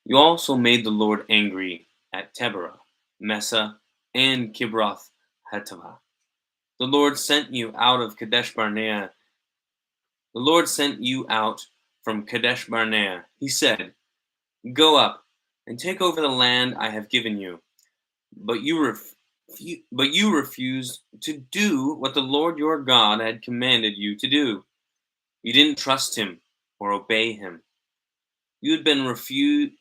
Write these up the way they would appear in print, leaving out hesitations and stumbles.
You also made the Lord angry at Taberah, Mesa, and Kibroth Hattaavah. The Lord sent you out of Kadesh Barnea. The Lord sent you out from Kadesh Barnea. He said, "Go up and take over the land I have given you." But you refused to do what the Lord your God had commanded you to do. You didn't trust him or obey him. You had been refu-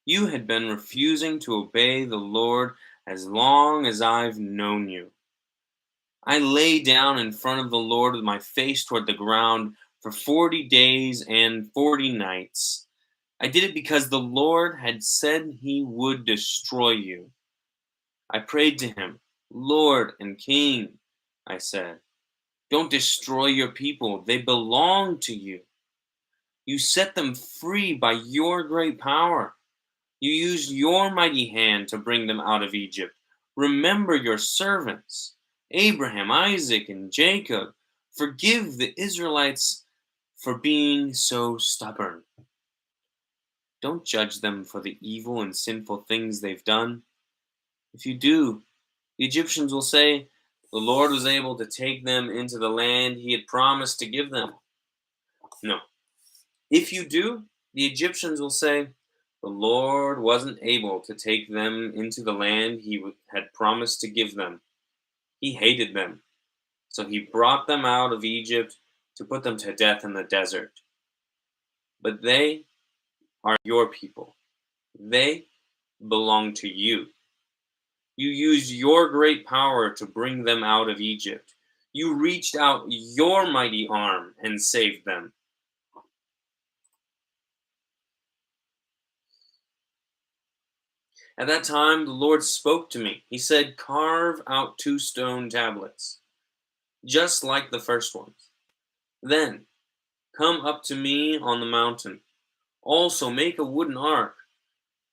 you had been refusing to obey the Lord as long as I've known you. I lay down in front of the Lord with my face toward the ground for 40 days and 40 nights. I did it because the Lord had said he would destroy you. I prayed to him, "Lord and King," I said, "don't destroy your people. They belong to you. You set them free by your great power. You used your mighty hand to bring them out of Egypt. Remember your servants, Abraham, Isaac, and Jacob. Forgive the Israelites for being so stubborn. Don't judge them for the evil and sinful things they've done. If you do, the Egyptians will say, 'The Lord was able to take them into the land he had promised to give them.' No. If you do, the Egyptians will say, 'The Lord wasn't able to take them into the land he had promised to give them. He hated them, so he brought them out of Egypt to put them to death in the desert.' But they are your people. They belong to you. You used your great power to bring them out of Egypt. You reached out your mighty arm and saved them." At that time, the Lord spoke to me. He said, "Carve out 2 stone tablets, just like the first ones. Then come up to me on the mountain. Also, make a wooden ark.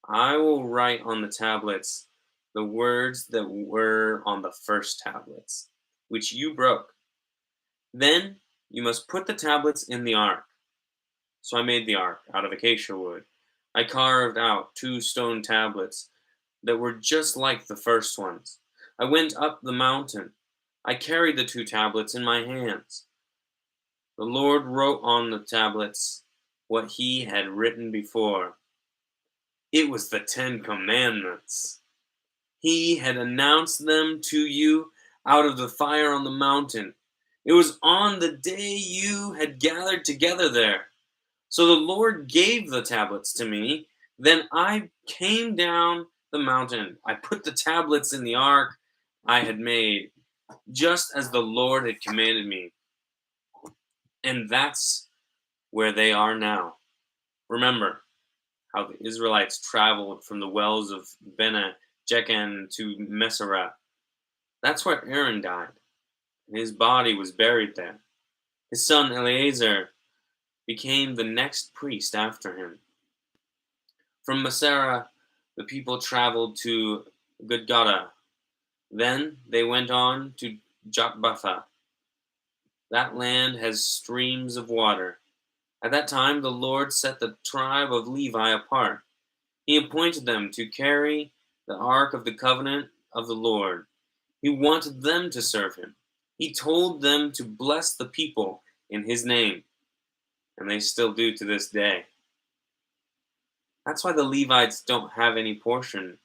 I will write on the tablets the words that were on the first tablets, which you broke. Then you must put the tablets in the ark." So I made the ark out of acacia wood. I carved out 2 stone tablets that were just like the first ones. I went up the mountain. I carried the 2 tablets in my hands. The Lord wrote on the tablets what he had written before. It was the 10 Commandments. He had announced them to you out of the fire on the mountain. It was on the day you had gathered together there. So the Lord gave the tablets to me. Then I came down the mountain. I put the tablets in the ark I had made, just as the Lord had commanded me. And that's where they are now. Remember how the Israelites traveled from the wells of Bene Jekan to Mesera. That's where Aaron died, and his body was buried there. His son Eleazar became the next priest after him. From Mesera, the people traveled to Gudgodah. Then they went on to Jotbatha. That land has streams of water. At that time, the Lord set the tribe of Levi apart. He appointed them to carry the ark of the covenant of the Lord. He wanted them to serve him. He told them to bless the people in his name, and they still do to this day. That's why the Levites don't have any portion.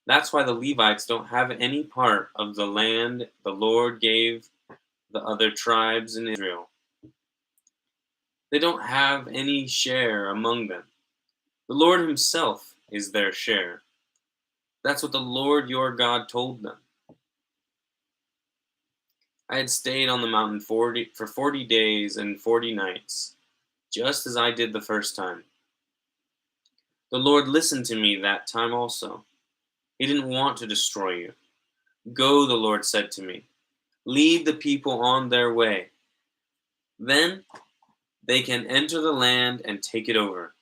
That's why the Levites don't have any part of the land the Lord gave the other tribes in Israel. They don't have any share among them. The Lord himself is their share. That's what the Lord your God told them. I had stayed on the mountain for 40 days and 40 nights, just as I did the first time. The Lord listened to me that time also. He didn't want to destroy you. "Go," the Lord said to me. "Lead the people on their way. Then they can enter the land and take it over.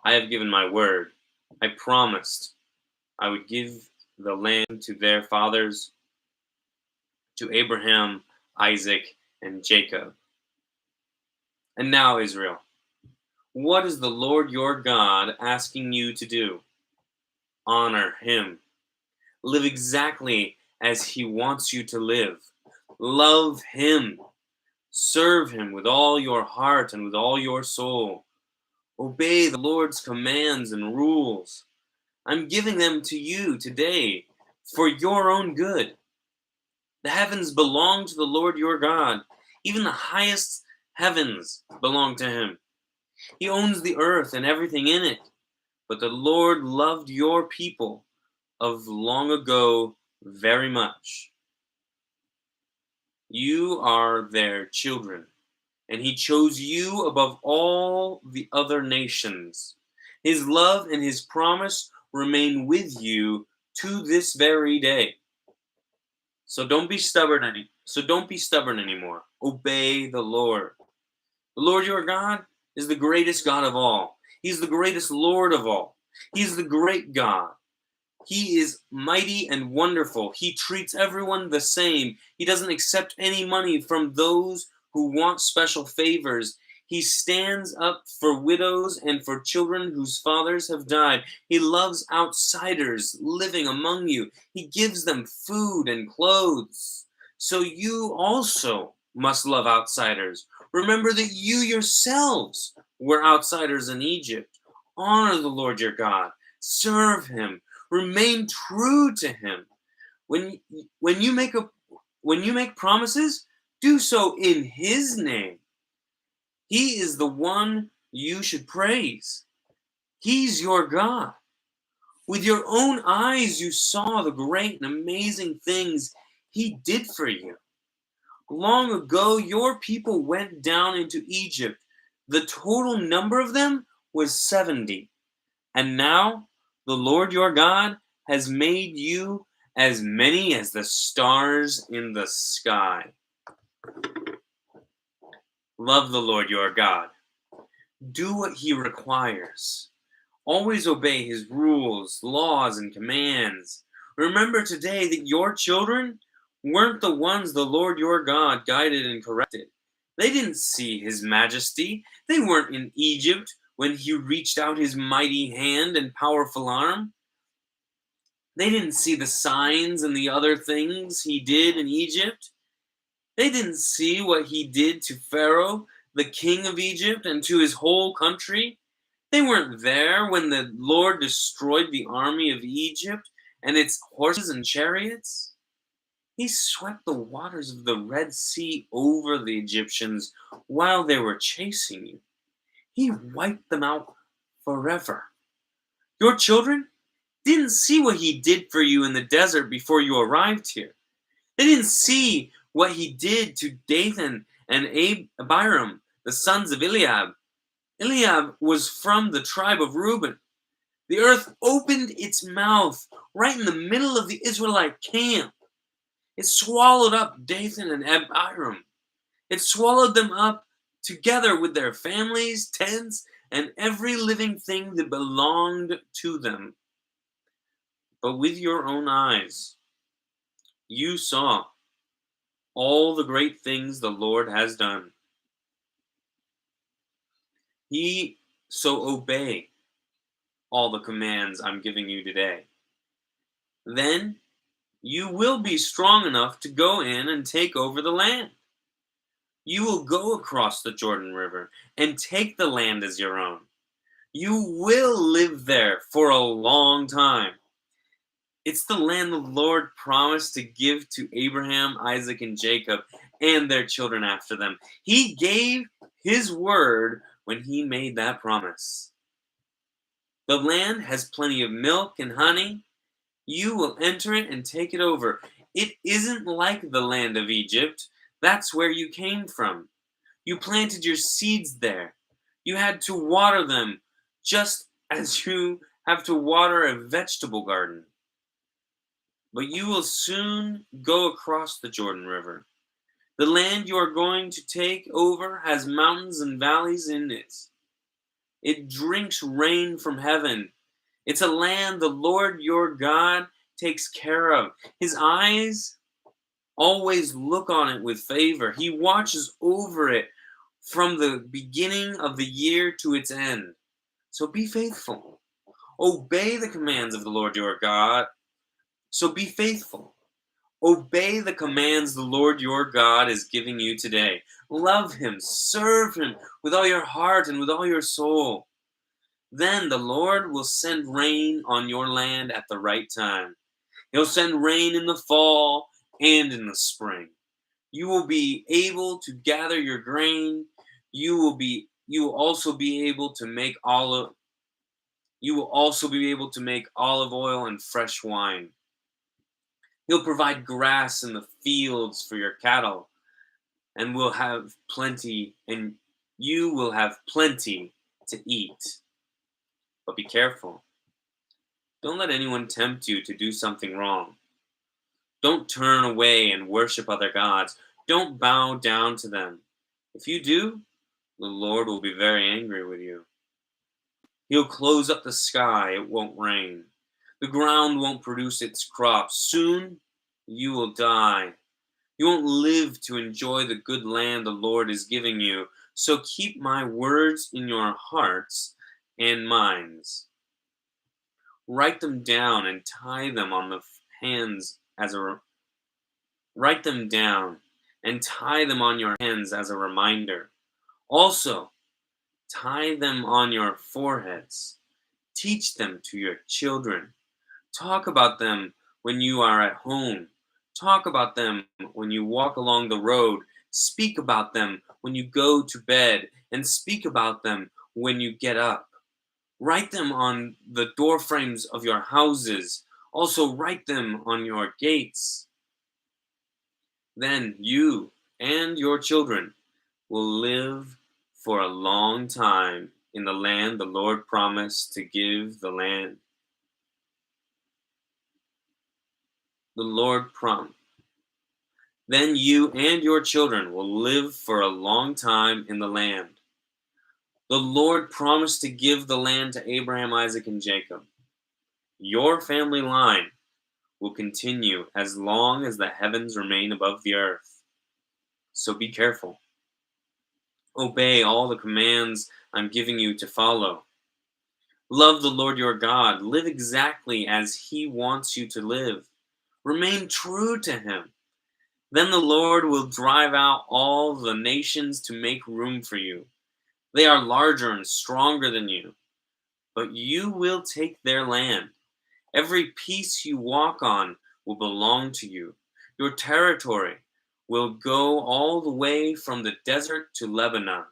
I have given my word. I promised I would give the land to their fathers, to Abraham, Isaac, and Jacob. And now, Israel, What is the Lord your God asking you to do? Honor him. Live exactly as he wants you to live. Love him. Serve him with all your heart and with all your soul. Obey the Lord's commands and rules. I'm giving them to you today for your own good. The heavens belong to the Lord your God. Even the highest heavens belong to him. He owns the earth and everything in it. But the Lord loved your people of long ago very much. You are their children, and he chose you above all the other nations. His love and his promise remain with you to this very day. So don't be stubborn anymore. Obey the Lord. The Lord your God is the greatest God of all. He's the greatest Lord of all. He's the great God. He is mighty and wonderful. He treats everyone the same. He doesn't accept any money from those who want special favors. He stands up for widows and for children whose fathers have died. He loves outsiders living among you. He gives them food and clothes. So you also must love outsiders. Remember that you yourselves were outsiders in Egypt. Honor the Lord your God. Serve him. Remain true to him. When when you make a when you make promises, do so in his name. He is the one you should praise. He's your God. With your own eyes you saw the great and amazing things he did for you. Long ago your people went down into Egypt. The total number of them was 70. And now the Lord your God has made you as many as the stars in the sky. Love the Lord your God. Do what he requires. Always obey his rules, laws, and commands. Remember today that your children weren't the ones the Lord your God guided and corrected. They didn't see his majesty. They weren't in Egypt when he reached out his mighty hand and powerful arm. They didn't see the signs and the other things he did in Egypt. They didn't see what he did to Pharaoh, the king of Egypt, and to his whole country. They weren't there when the Lord destroyed the army of Egypt and its horses and chariots. He swept the waters of the Red Sea over the Egyptians while they were chasing you. He wiped them out forever. Your children didn't see what he did for you in the desert before you arrived here. They didn't see what he did to Dathan and Abiram, the sons of Eliab. Eliab was from the tribe of Reuben. The earth opened its mouth right in the middle of the Israelite camp. It swallowed up Dathan and Abiram. It swallowed them up together with their families, tents, and every living thing that belonged to them. But with your own eyes, you saw all the great things the Lord has done. So obey all the commands I'm giving you today. Then you will be strong enough to go in and take over the land. You will go across the Jordan River and take the land as your own. You will live there for a long time. It's the land the Lord promised to give to Abraham, Isaac, and Jacob, and their children after them. He gave his word when he made that promise. The land has plenty of milk and honey. You will enter it and take it over. It isn't like the land of Egypt. That's where you came from. You planted your seeds there. You had to water them just as you have to water a vegetable garden. But you will soon go across the Jordan River. The land you are going to take over has mountains and valleys in it. It drinks rain from heaven. It's a land the Lord your God takes care of. His eyes always look on it with favor. He watches over it from the beginning of the year to its end. So be faithful. Obey the commands of the Lord your God. So be faithful. Obey the commands the Lord your God is giving you today. Love him, serve him with all your heart and with all your soul. Then the Lord will send rain on your land at the right time. He'll send rain in the fall and in the spring. You will be able to gather your grain. You will also be able to make olive oil and fresh wine. He'll provide grass in the fields for your cattle, and will have plenty, and you will have plenty to eat. But be careful. Don't let anyone tempt you to do something wrong. Don't turn away and worship other gods. Don't bow down to them. If you do, the Lord will be very angry with you. He'll close up the sky, it won't rain. The ground won't produce its crops. Soon you will die. You won't live to enjoy the good land the Lord is giving you. So keep my words in your hearts and minds. Write them down and tie them on the hands as a write them down and tie them on your hands as a reminder. Also, tie them on your foreheads. Teach them to your children. Talk about them when you are at home. Talk about them when you walk along the road. Speak about them when you go to bed, and speak about them when you get up. Write them on the door frames of your houses. Also, write them on your gates. Then you and your children will live for a long time in the land the Lord promised to give the land. The Lord promised. Then you and your children will live for a long time in the land. The Lord promised to give the land to Abraham, Isaac, and Jacob. Your family line will continue as long as the heavens remain above the earth. So be careful. Obey all the commands I'm giving you to follow. Love the Lord your God. Live exactly as he wants you to live. Remain true to him. Then the Lord will drive out all the nations to make room for you. They are larger and stronger than you, but you will take their land. Every piece you walk on will belong to you. Your territory will go all the way from the desert to Lebanon.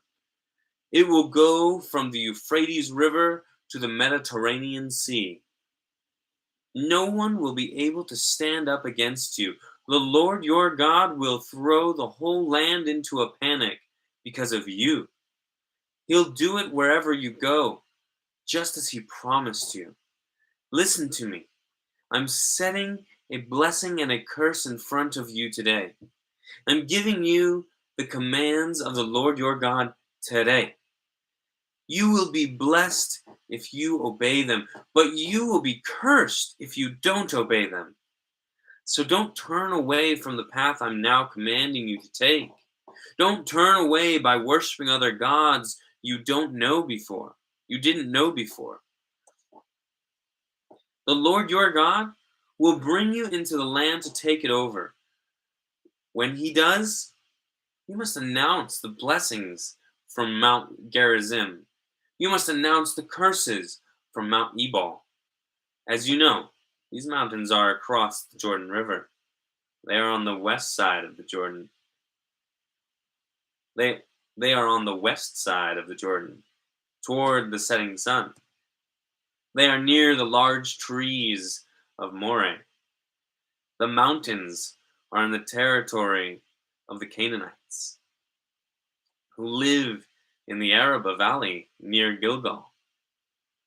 It will go from the Euphrates River to the Mediterranean Sea. No one will be able to stand up against you. The Lord your God will throw the whole land into a panic because of you. He'll do it wherever you go, just as he promised you. Listen to me. I'm setting a blessing and a curse in front of you today. I'm giving you the commands of the Lord your God today. You will be blessed if you obey them, but you will be cursed if you don't obey them. So don't turn away from the path I'm now commanding you to take. Don't turn away by worshiping other gods you didn't know before. The Lord your God will bring you into the land to take it over. When he does, you must announce the blessings from Mount Gerizim. You must announce the curses from Mount Ebal. As you know, these mountains are across the Jordan River. They are on the west side of the Jordan. They are on the west side of the Jordan, toward the setting sun. They are near the large trees of Moreh. The mountains are in the territory of the Canaanites, who live in the Araba Valley near Gilgal.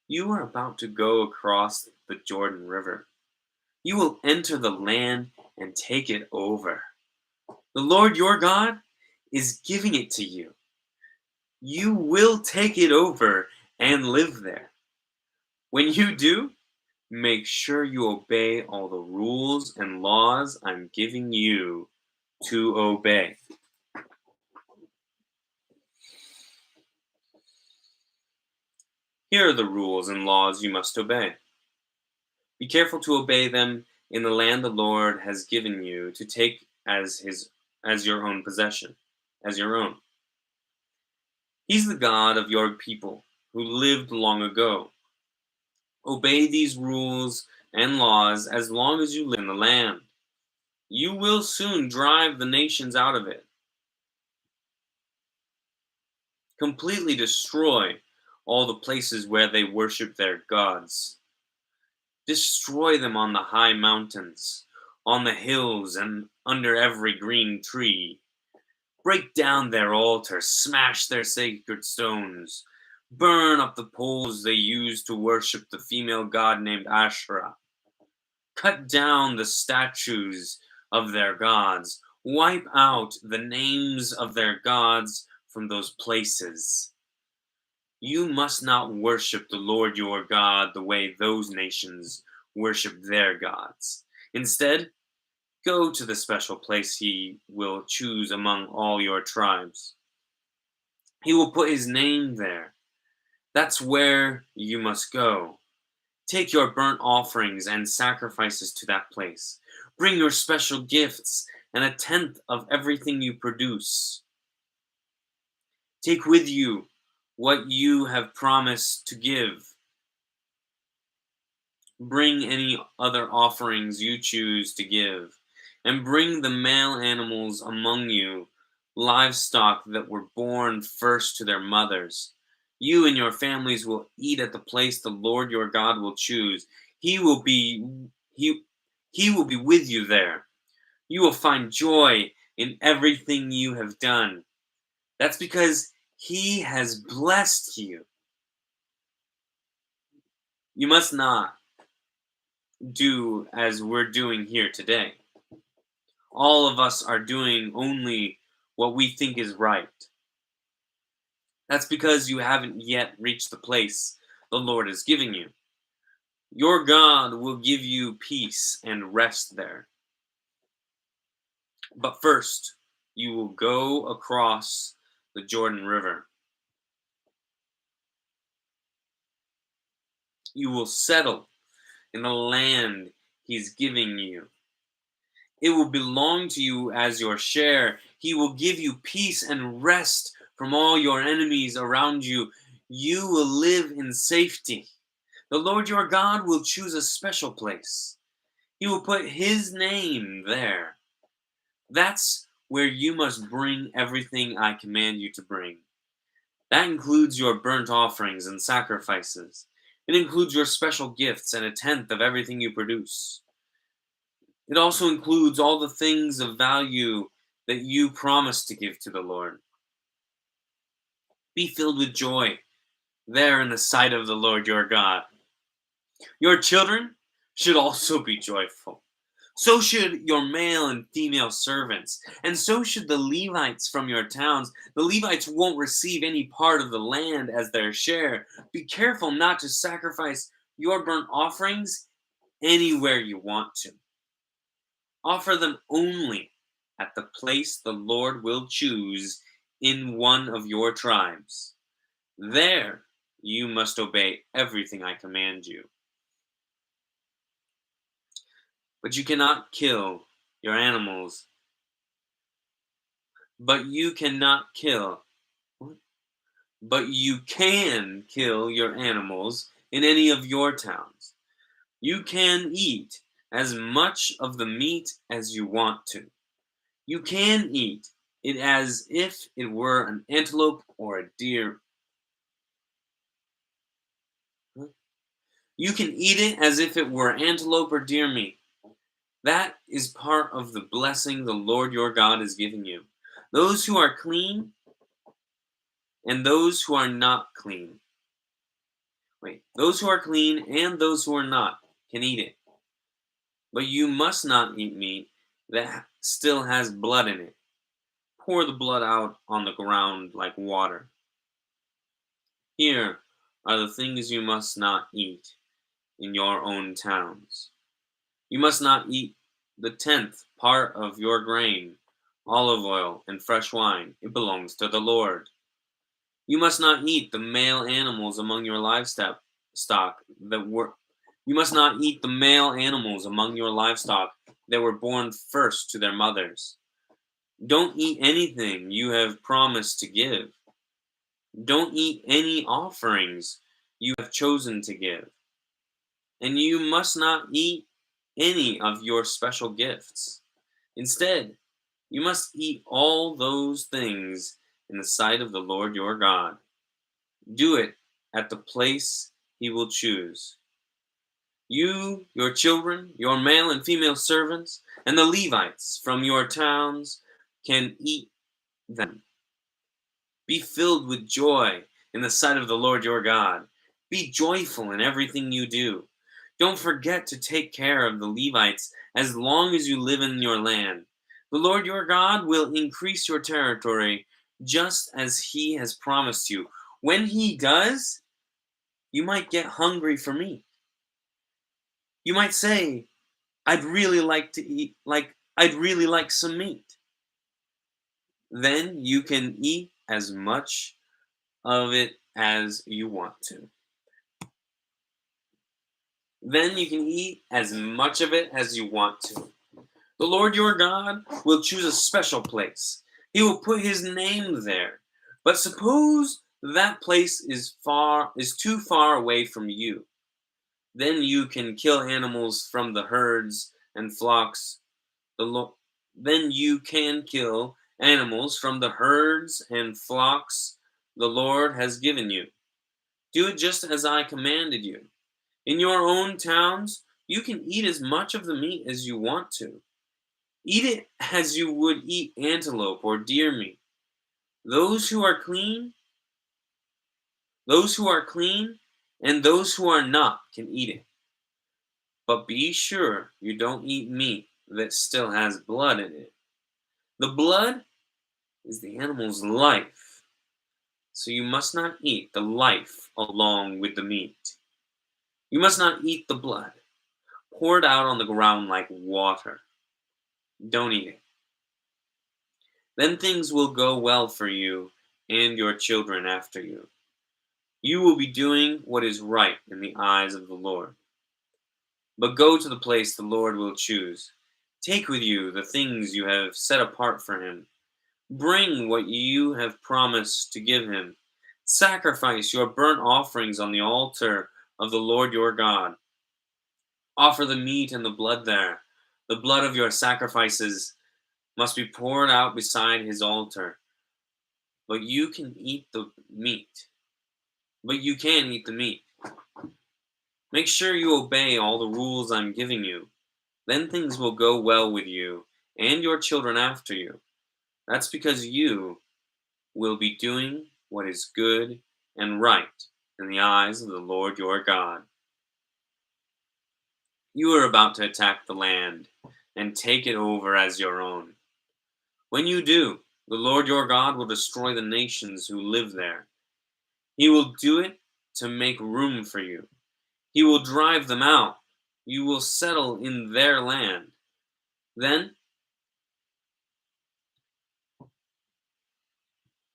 You are about to go across the Jordan River. You will enter the land and take it over. The Lord your God is giving it to you. You will take it over and live there. When you do, make sure you obey all the rules and laws I'm giving you to obey. Here are the rules and laws you must obey. Be careful to obey them in the land the Lord has given you to take as your own possession, as your own. He's the God of your people who lived long ago. Obey these rules and laws as long as you live in the land. You will soon drive the nations out of it. Completely destroy all the places where they worship their gods. Destroy them on the high mountains, on the hills, and under every green tree. Break down their altars, smash their sacred stones, burn up the poles they use to worship the female god named Asherah. Cut down the statues of their gods. Wipe out the names of their gods from those places. You must not worship the Lord your God the way those nations worship their gods. Instead, go to the special place he will choose among all your tribes. He will put his name there. That's where you must go. Take your burnt offerings and sacrifices to that place. Bring your special gifts and a tenth of everything you produce. Take with you what you have promised to give. Bring any other offerings you choose to give, and bring the male animals among you, livestock that were born first to their mothers. You and your families will eat at the place the Lord your God will choose. He will be he, he will be with you there. You will find joy in everything you have done. That's because he has blessed you. You must not do as we're doing here today. All of us are doing only what we think is right. That's because you haven't yet reached the place the Lord is giving you. Your God will give you peace and rest there. But first, you will go across the Jordan River. You will settle in the land he's giving you. It will belong to you as your share. He will give you peace and rest from all your enemies around you. You will live in safety. The Lord your God will choose a special place. He will put his name there. That's where you must bring everything I command you to bring. That includes your burnt offerings and sacrifices. It includes your special gifts and a tenth of everything you produce. It also includes all the things of value that you promised to give to the Lord. Be filled with joy there in the sight of the Lord your God. Your children should also be joyful. So should your male and female servants, and so should the Levites from your towns. The Levites won't receive any part of the land as their share. Be careful not to sacrifice your burnt offerings anywhere you want to. Offer them only at the place the Lord will choose in one of your tribes. There you must obey everything I command you. But you cannot kill your animals. But you cannot kill. But you can kill your animals in any of your towns. You can eat as much of the meat as you want to. You can eat it as if it were an antelope or a deer. You can eat it as if it were antelope or deer meat. That is part of the blessing the Lord your God is giving you. Those who are clean and those who are not clean. Those who are clean and those who are not can eat it. But you must not eat meat that still has blood in it. Pour the blood out on the ground like water. Here are the things you must not eat in your own towns. You must not eat the tenth part of your grain, olive oil, and fresh wine. It belongs to the Lord. You must not eat the male animals among your stock that were you must not eat the male animals among your livestock that were born first to their mothers. Don't eat anything you have promised to give. Don't eat any offerings you have chosen to give. And you must not eat any of your special gifts. Instead, you must eat all those things in the sight of the Lord your God. Do it at the place he will choose. You, your children, your male and female servants, and the Levites from your towns can eat them. Be filled with joy in the sight of the Lord your God. Be joyful in everything you do. Don't forget to take care of the Levites as long as you live in your land. The Lord your God will increase your territory just as he has promised you. When he does, you might get hungry for meat. You might say, I'd really like some meat. Then you can eat as much of it as you want to. Then you can eat as much of it as you want to. The Lord your God will choose a special place. He will put his name there. But suppose that place is too far away from you. Then you can kill animals from the herds and flocks. Then you can kill animals from the herds and flocks the Lord has given you. Do it just as I commanded you. In your own towns, you can eat as much of the meat as you want to. Eat it as you would eat antelope or deer meat. Those who are clean, those who are clean, and those who are not can eat it. But be sure you don't eat meat that still has blood in it. The blood is the animal's life, so you must not eat the life along with the meat. You must not eat the blood. Pour it out on the ground like water. Don't eat it. Then things will go well for you and your children after you. You will be doing what is right in the eyes of the Lord. But go to the place the Lord will choose. Take with you the things you have set apart for him. Bring what you have promised to give him. Sacrifice your burnt offerings on the altar of the Lord your God. Offer the meat and the blood there. The blood of your sacrifices must be poured out beside his altar. But you can eat the meat. But you can eat the meat. Make sure you obey all the rules I'm giving you. Then things will go well with you and your children after you. That's because you will be doing what is good and right in the eyes of the Lord your God. You are about to attack the land and take it over as your own. When you do, the Lord your God will destroy the nations who live there. He will do it to make room for you. He will drive them out. You will settle in their land. Then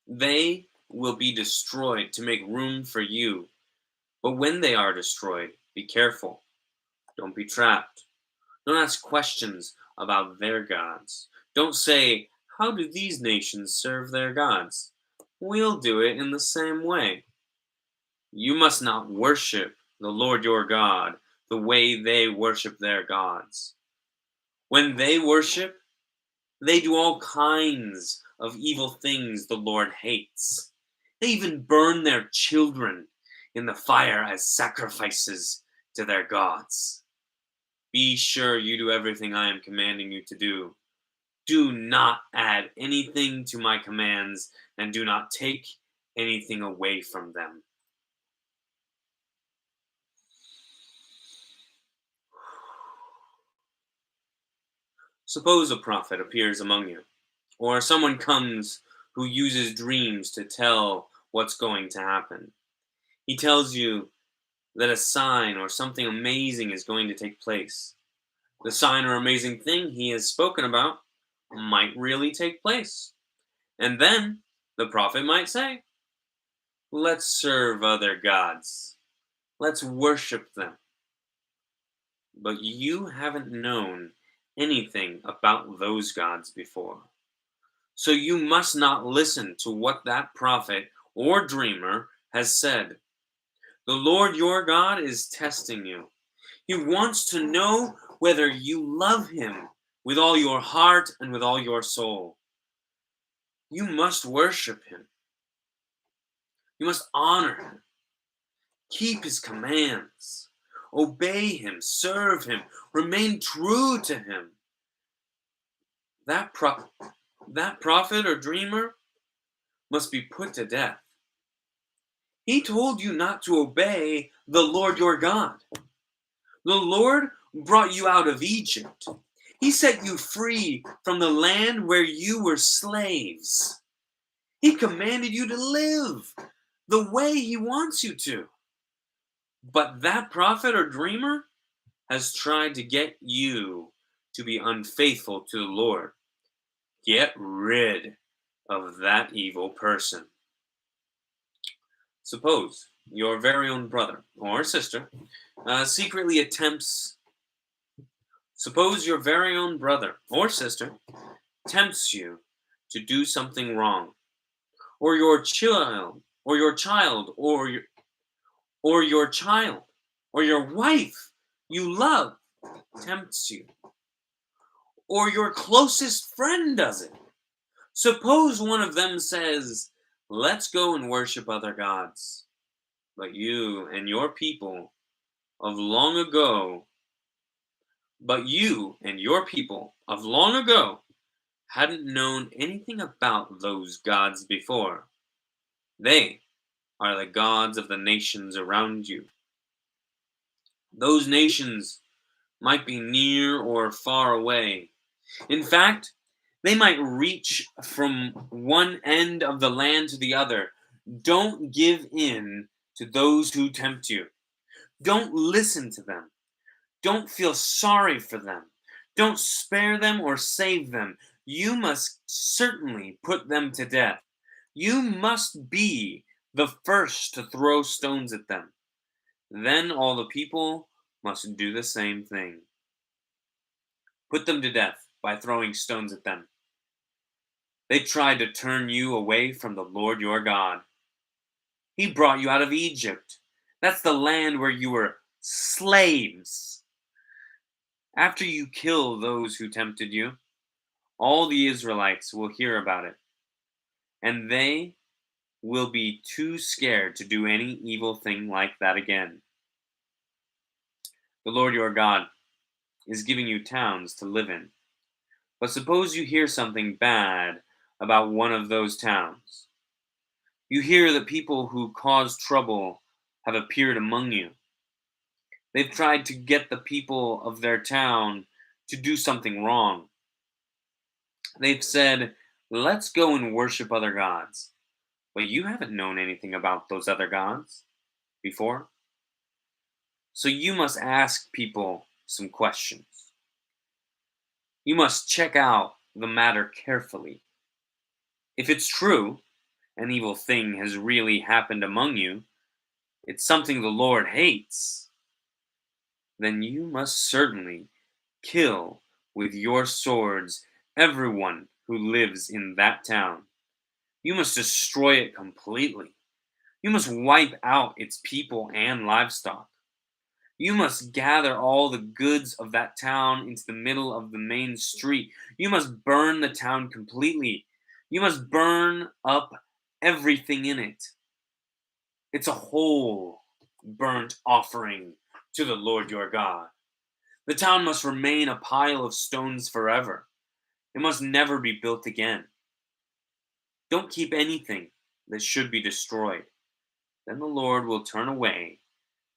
they will be destroyed to make room for you. But when they are destroyed, be careful. Don't be trapped. Don't ask questions about their gods. Don't say, how do these nations serve their gods? We'll do it in the same way. You must not worship the Lord your God the way they worship their gods. When they worship, they do all kinds of evil things the Lord hates. They even burn their children in the fire as sacrifices to their gods. Be sure you do everything I am commanding you to do. Do not add anything to my commands, and do not take anything away from them. Suppose a prophet appears among you, or someone comes who uses dreams to tell what's going to happen. He tells you that a sign or something amazing is going to take place. The sign or amazing thing he has spoken about might really take place. And then the prophet might say, Let's serve other gods. Let's worship them. But you haven't known anything about those gods before. So you must not listen to what that prophet or dreamer has said. The Lord your God is testing you. He wants to know whether you love him with all your heart and with all your soul. You must worship him. You must honor him. Keep his commands. Obey him. Serve him. Remain true to him. That, that prophet or dreamer must be put to death. He told you not to obey the Lord your God. The Lord brought you out of Egypt. He set you free from the land where you were slaves. He commanded you to live the way he wants you to. But that prophet or dreamer has tried to get you to be unfaithful to the Lord. Get rid of that evil person. Suppose your very own brother or sister secretly attempts. Suppose your very own brother or sister tempts you to do something wrong, or your child, or your child, or your child, or your wife you love tempts you, or your closest friend does it. Suppose one of them says, "Let's go and worship other gods," but you and your people of long ago, but you and your people of long ago hadn't known anything about those gods before. They are the gods of the nations around you. Those nations might be near or far away. In fact, they might reach from one end of the land to the other. Don't give in to those who tempt you. Don't listen to them. Don't feel sorry for them. Don't spare them or save them. You must certainly put them to death. You must be the first to throw stones at them. Then all the people must do the same thing. Put them to death by throwing stones at them. They tried to turn you away from the Lord your God. He brought you out of Egypt. That's the land where you were slaves. After you kill those who tempted you, all the Israelites will hear about it, and they will be too scared to do any evil thing like that again. The Lord your God is giving you towns to live in. But suppose you hear something bad about one of those towns. You hear that people who cause trouble have appeared among you. They've tried to get the people of their town to do something wrong. They've said, "Let's go and worship other gods." But you haven't known anything about those other gods before. So you must ask people some questions. You must check out the matter carefully. If it's true, an evil thing has really happened among you, it's something the Lord hates, then you must certainly kill with your swords everyone who lives in that town. You must destroy it completely. You must wipe out its people and livestock. You must gather all the goods of that town into the middle of the main street. You must burn the town completely. You must burn up everything in it. It's a whole burnt offering to the Lord your God. The town must remain a pile of stones forever. It must never be built again. Don't keep anything that should be destroyed. Then the Lord will turn away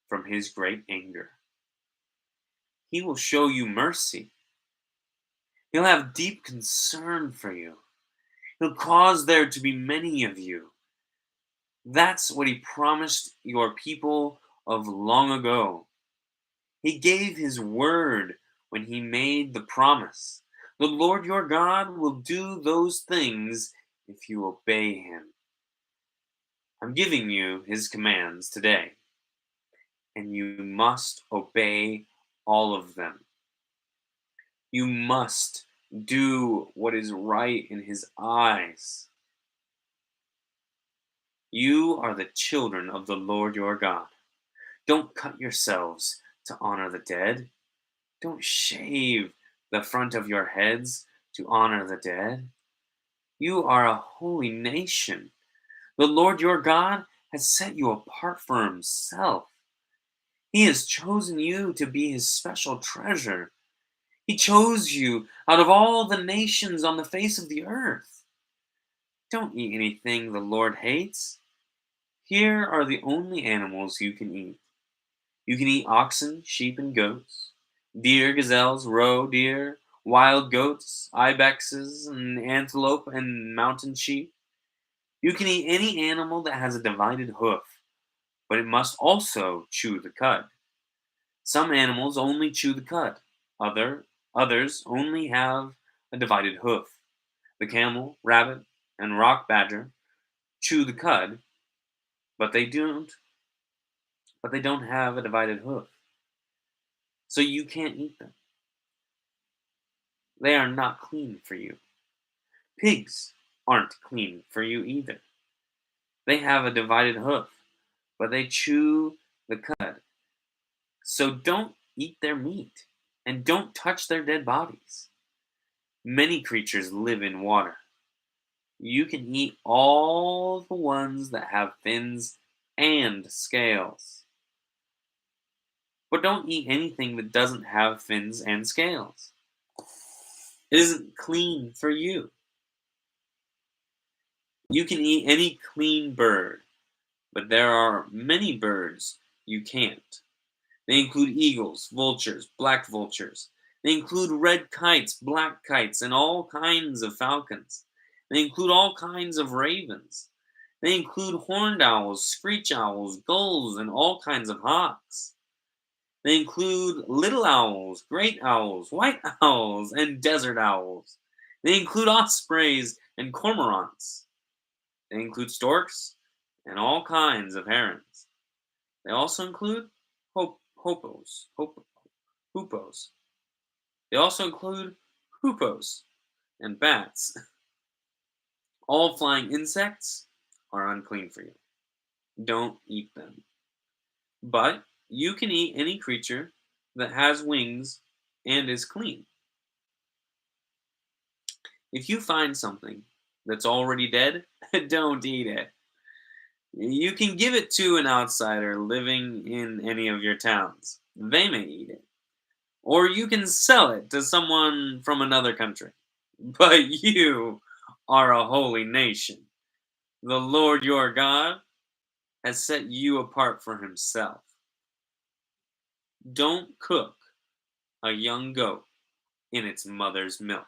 from his great anger. He will show you mercy. He'll have deep concern for you. He'll cause there to be many of you. That's what he promised your people of long ago. He gave his word when he made the promise. The Lord your God will do those things if you obey him. I'm giving you his commands today, and you must obey all of them. You must do what is right in his eyes. You are the children of the Lord your God. Don't cut yourselves to honor the dead. Don't shave the front of your heads to honor the dead. You are a holy nation. The Lord your God has set you apart for himself. He has chosen you to be his special treasure. He chose you out of all the nations on the face of the earth. Don't eat anything the Lord hates. Here are the only animals you can eat. You can eat oxen, sheep, and goats, deer, gazelles, roe deer, wild goats, ibexes, and antelope, and mountain sheep. You can eat any animal that has a divided hoof, but it must also chew the cud. Some animals only chew the cud. Others only have a divided hoof. The camel, rabbit, and rock badger chew the cud, but they don't have a divided hoof. So you can't eat them. They are not clean for you. Pigs aren't clean for you either. They have a divided hoof, but they chew the cud. So don't eat their meat, and don't touch their dead bodies. Many creatures live in water. You can eat all the ones that have fins and scales. But don't eat anything that doesn't have fins and scales. It isn't clean for you. You can eat any clean bird, but there are many birds you can't. They include eagles, vultures, black vultures. They include red kites, black kites, and all kinds of falcons. They include all kinds of ravens. They include horned owls, screech owls, gulls, and all kinds of hawks. They include little owls, great owls, white owls, and desert owls. They include ospreys and cormorants. They include storks and all kinds of herons. They also include hoopos. They also include hoopos and bats. All flying insects are unclean for you. Don't eat them. But you can eat any creature that has wings and is clean. If you find something that's already dead, don't eat it. You can give it to an outsider living in any of your towns. They may eat it. Or you can sell it to someone from another country. But you are a holy nation. The Lord your God has set you apart for himself. Don't cook a young goat in its mother's milk.